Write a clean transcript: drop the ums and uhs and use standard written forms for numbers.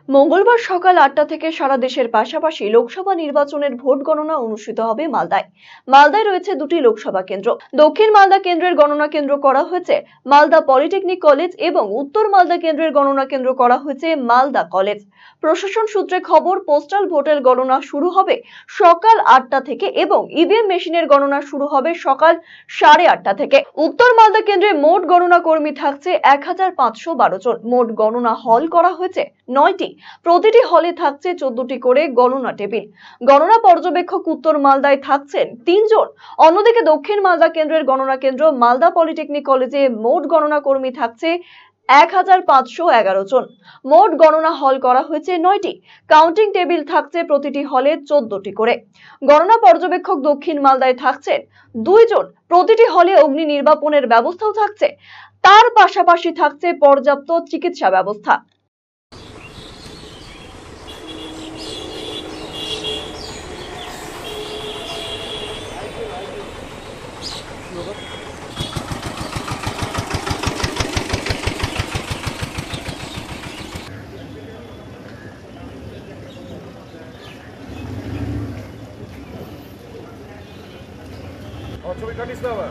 মঙ্গলবার সকাল ৮টা থেকে সারা দেশের পাশাপাশি লোকসভা নির্বাচনের ভোট গণনা অনুষ্ঠিত হবে মালদায়। মালদায় রয়েছে দুটি লোকসভা কেন্দ্র। দক্ষিণ মালদা কেন্দ্রের গণনা কেন্দ্র করা হয়েছে মালদা পলিটেকনিক কলেজ এবং উত্তর মালদা কেন্দ্রের গণনা কেন্দ্র করা হয়েছে মালদা কলেজ। প্রশাসন সূত্রে খবর, পোস্টাল ভোটের গণনা শুরু হবে সকাল ৮টা থেকে এবং ইভিএম মেশিনের গণনা শুরু হবে সকাল 8:30 থেকে। উত্তর মালদা কেন্দ্রে মোট গণনা কর্মী থাকছে 1512 জন। মোট গণনা হল করা হয়েছে 9টি। প্রতিটি হলে থাকছে 14টি করে গণনা টেবিল। গণনা পর্যবেক্ষক উত্তর মালদায় থাকছেন 3 জন। অন্যদিকে দক্ষিণ মালদা কেন্দ্রের গণনা কেন্দ্র মালদা পলিটেকনিক কলেজে মোট গণনা কর্মী থাকছে 1511 জন। মোট গণনা হল করা হয়েছে 9টি। কাউন্টিং টেবিল থাকছে প্রতিটি হলে 14টি করে। গণনা পর্যবেক্ষক দক্ষিণ মালদায় থাকছেন 2 জন। প্রতিটি হলে অগ্নি নির্বাপনের ব্যবস্থাও থাকছে। তার পাশাপাশি থাকছে পর্যাপ্ত চিকিৎসা ব্যবস্থা। ছবি কাটিস না আবার।